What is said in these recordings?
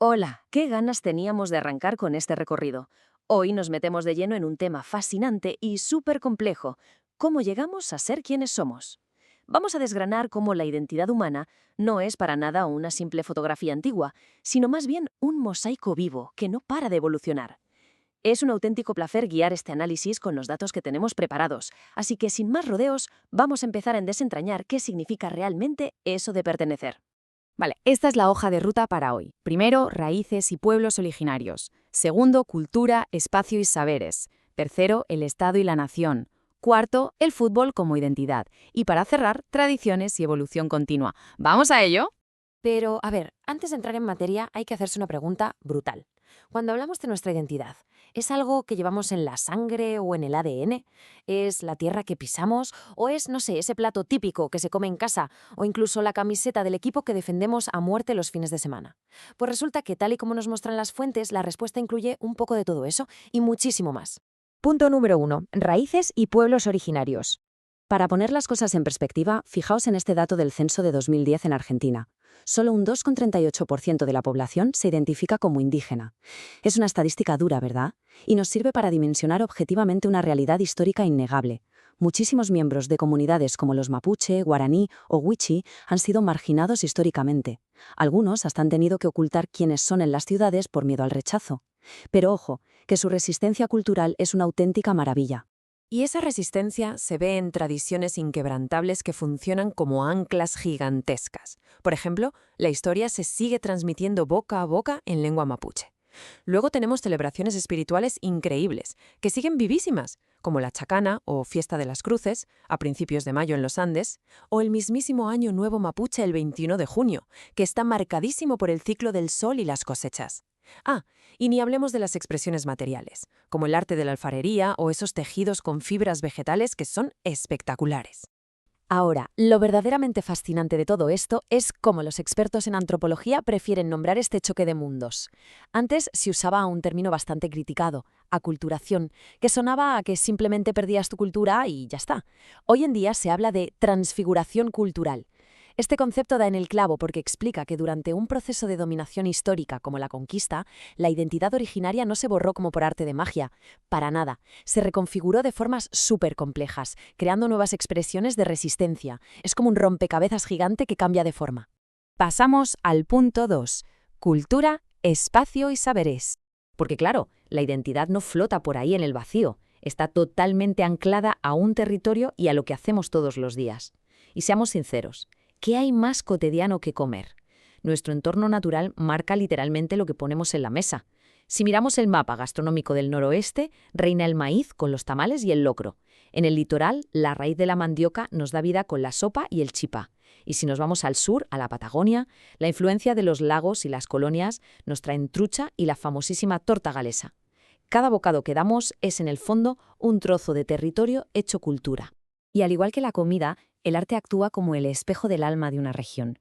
Hola, qué ganas teníamos de arrancar con este recorrido. Hoy nos metemos de lleno en un tema fascinante y súper complejo: cómo llegamos a ser quienes somos. Vamos a desgranar cómo la identidad humana no es para nada una simple fotografía antigua, sino más bien un mosaico vivo que no para de evolucionar. Es un auténtico placer guiar este análisis con los datos que tenemos preparados, así que sin más rodeos, vamos a empezar a desentrañar qué significa realmente eso de pertenecer. Vale, esta es la hoja de ruta para hoy. Primero, raíces y pueblos originarios. Segundo, cultura, espacio y saberes. Tercero, el Estado y la nación. Cuarto, el fútbol como identidad. Y para cerrar, tradiciones y evolución continua. ¿Vamos a ello? Pero, a ver, antes de entrar en materia hay que hacerse una pregunta brutal. Cuando hablamos de nuestra identidad, ¿es algo que llevamos en la sangre o en el ADN? ¿Es la tierra que pisamos? ¿O es, no sé, ese plato típico que se come en casa? ¿O incluso la camiseta del equipo que defendemos a muerte los fines de semana? Pues resulta que, tal y como nos muestran las fuentes, la respuesta incluye un poco de todo eso y muchísimo más. Punto número 1. Raíces y pueblos originarios. Para poner las cosas en perspectiva, fijaos en este dato del censo de 2010 en Argentina. Solo un 2,38% de la población se identifica como indígena. Es una estadística dura, ¿verdad? Y nos sirve para dimensionar objetivamente una realidad histórica innegable. Muchísimos miembros de comunidades como los mapuche, guaraní o wichi han sido marginados históricamente. Algunos hasta han tenido que ocultar quiénes son en las ciudades por miedo al rechazo. Pero ojo, que su resistencia cultural es una auténtica maravilla. Y esa resistencia se ve en tradiciones inquebrantables que funcionan como anclas gigantescas. Por ejemplo, la historia se sigue transmitiendo boca a boca en lengua mapuche. Luego tenemos celebraciones espirituales increíbles, que siguen vivísimas, como la Chacana o Fiesta de las Cruces, a principios de mayo en los Andes, o el mismísimo Año Nuevo Mapuche el 21 de junio, que está marcadísimo por el ciclo del sol y las cosechas. Ah, y ni hablemos de las expresiones materiales, como el arte de la alfarería o esos tejidos con fibras vegetales que son espectaculares. Ahora, lo verdaderamente fascinante de todo esto es cómo los expertos en antropología prefieren nombrar este choque de mundos. Antes se usaba un término bastante criticado, aculturación, que sonaba a que simplemente perdías tu cultura y ya está. Hoy en día se habla de transfiguración cultural. Este concepto da en el clavo porque explica que durante un proceso de dominación histórica como la conquista, la identidad originaria no se borró como por arte de magia. Para nada. Se reconfiguró de formas súper complejas, creando nuevas expresiones de resistencia. Es como un rompecabezas gigante que cambia de forma. Pasamos al punto 2. Cultura, espacio y saberes. Porque claro, la identidad no flota por ahí en el vacío. Está totalmente anclada a un territorio y a lo que hacemos todos los días. Y seamos sinceros, ¿qué hay más cotidiano que comer? Nuestro entorno natural marca literalmente lo que ponemos en la mesa. Si miramos el mapa gastronómico del noroeste, reina el maíz con los tamales y el locro. En el litoral, la raíz de la mandioca nos da vida con la sopa y el chipá. Y si nos vamos al sur, a la Patagonia, la influencia de los lagos y las colonias nos traen trucha y la famosísima torta galesa. Cada bocado que damos es, en el fondo, un trozo de territorio hecho cultura. Y al igual que la comida, el arte actúa como el espejo del alma de una región.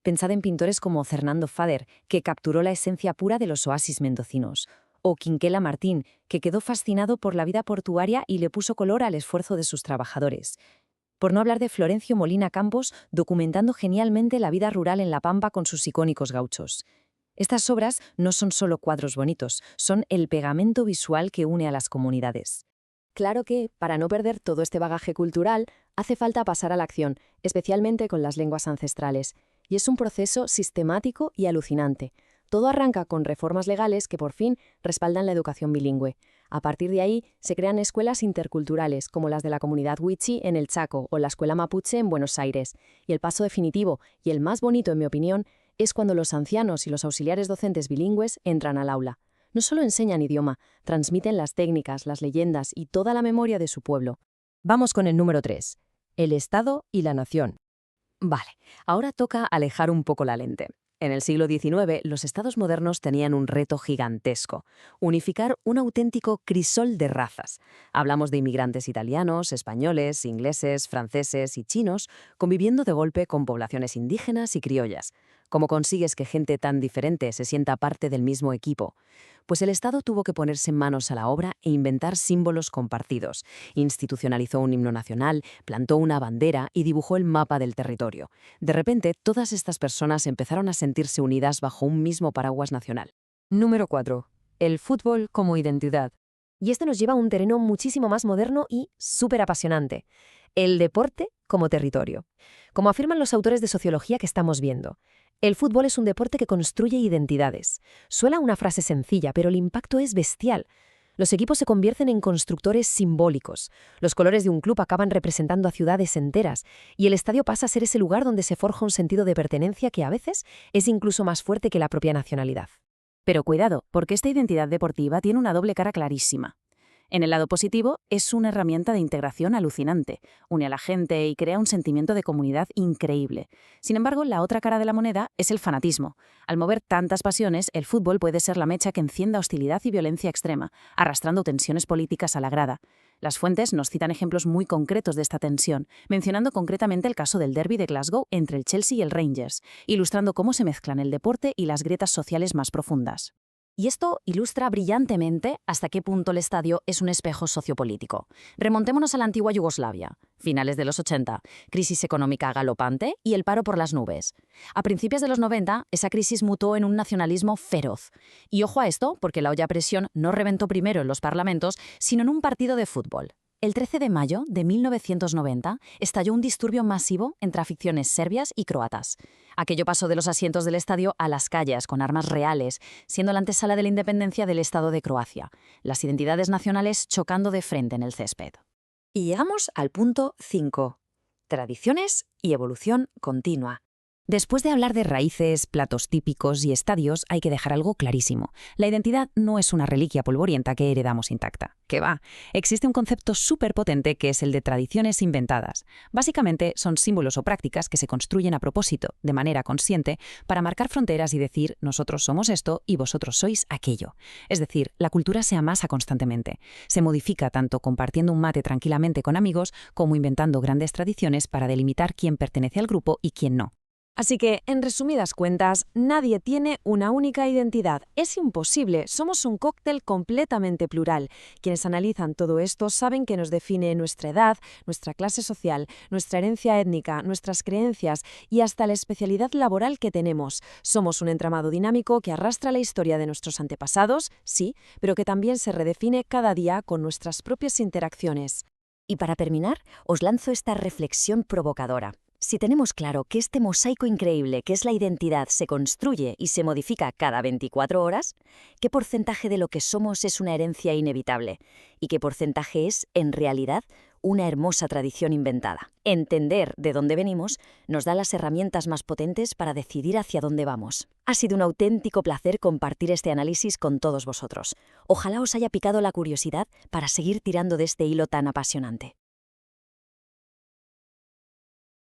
Pensad en pintores como Fernando Fader, que capturó la esencia pura de los oasis mendocinos, o Quinquela Martín, que quedó fascinado por la vida portuaria y le puso color al esfuerzo de sus trabajadores. Por no hablar de Florencio Molina Campos, documentando genialmente la vida rural en La Pampa con sus icónicos gauchos. Estas obras no son solo cuadros bonitos, son el pegamento visual que une a las comunidades. Claro que, para no perder todo este bagaje cultural, hace falta pasar a la acción, especialmente con las lenguas ancestrales. Y es un proceso sistemático y alucinante. Todo arranca con reformas legales que por fin respaldan la educación bilingüe. A partir de ahí, se crean escuelas interculturales, como las de la comunidad Wichi en el Chaco o la escuela Mapuche en Buenos Aires. Y el paso definitivo, y el más bonito en mi opinión, es cuando los ancianos y los auxiliares docentes bilingües entran al aula. No solo enseñan idioma, transmiten las técnicas, las leyendas y toda la memoria de su pueblo. Vamos con el número 3. El Estado y la nación. Vale, ahora toca alejar un poco la lente. En el siglo XIX, los estados modernos tenían un reto gigantesco: unificar un auténtico crisol de razas. Hablamos de inmigrantes italianos, españoles, ingleses, franceses y chinos, conviviendo de golpe con poblaciones indígenas y criollas. ¿Cómo consigues que gente tan diferente se sienta parte del mismo equipo? Pues el Estado tuvo que ponerse manos a la obra e inventar símbolos compartidos. Institucionalizó un himno nacional, plantó una bandera y dibujó el mapa del territorio. De repente, todas estas personas empezaron a sentirse unidas bajo un mismo paraguas nacional. Número 4. El fútbol como identidad. Y esto nos lleva a un terreno muchísimo más moderno y súper apasionante. El deporte como territorio. Como afirman los autores de sociología que estamos viendo, el fútbol es un deporte que construye identidades. Suena una frase sencilla, pero el impacto es bestial. Los equipos se convierten en constructores simbólicos. Los colores de un club acaban representando a ciudades enteras, y el estadio pasa a ser ese lugar donde se forja un sentido de pertenencia que a veces es incluso más fuerte que la propia nacionalidad. Pero cuidado, porque esta identidad deportiva tiene una doble cara clarísima. En el lado positivo, es una herramienta de integración alucinante, une a la gente y crea un sentimiento de comunidad increíble. Sin embargo, la otra cara de la moneda es el fanatismo. Al mover tantas pasiones, el fútbol puede ser la mecha que encienda hostilidad y violencia extrema, arrastrando tensiones políticas a la grada. Las fuentes nos citan ejemplos muy concretos de esta tensión, mencionando concretamente el caso del derbi de Glasgow entre el Chelsea y el Rangers, ilustrando cómo se mezclan el deporte y las grietas sociales más profundas. Y esto ilustra brillantemente hasta qué punto el estadio es un espejo sociopolítico. Remontémonos a la antigua Yugoslavia, finales de los 80, crisis económica galopante y el paro por las nubes. A principios de los 90, esa crisis mutó en un nacionalismo feroz. Y ojo a esto, porque la olla a presión no reventó primero en los parlamentos, sino en un partido de fútbol. El 13 de mayo de 1990 estalló un disturbio masivo entre aficiones serbias y croatas. Aquello pasó de los asientos del estadio a las calles con armas reales, siendo la antesala de la independencia del Estado de Croacia, las identidades nacionales chocando de frente en el césped. Y llegamos al punto 5. Tradiciones y evolución continua. Después de hablar de raíces, platos típicos y estadios, hay que dejar algo clarísimo. La identidad no es una reliquia polvorienta que heredamos intacta. ¿Qué va? Existe un concepto súper potente que es el de tradiciones inventadas. Básicamente son símbolos o prácticas que se construyen a propósito, de manera consciente, para marcar fronteras y decir nosotros somos esto y vosotros sois aquello. Es decir, la cultura se amasa constantemente. Se modifica tanto compartiendo un mate tranquilamente con amigos como inventando grandes tradiciones para delimitar quién pertenece al grupo y quién no. Así que, en resumidas cuentas, nadie tiene una única identidad. Es imposible, somos un cóctel completamente plural. Quienes analizan todo esto saben que nos define nuestra edad, nuestra clase social, nuestra herencia étnica, nuestras creencias y hasta la especialidad laboral que tenemos. Somos un entramado dinámico que arrastra la historia de nuestros antepasados, sí, pero que también se redefine cada día con nuestras propias interacciones. Y para terminar, os lanzo esta reflexión provocadora. Si tenemos claro que este mosaico increíble que es la identidad se construye y se modifica cada 24 horas, ¿qué porcentaje de lo que somos es una herencia inevitable? ¿Y qué porcentaje es, en realidad, una hermosa tradición inventada? Entender de dónde venimos nos da las herramientas más potentes para decidir hacia dónde vamos. Ha sido un auténtico placer compartir este análisis con todos vosotros. Ojalá os haya picado la curiosidad para seguir tirando de este hilo tan apasionante.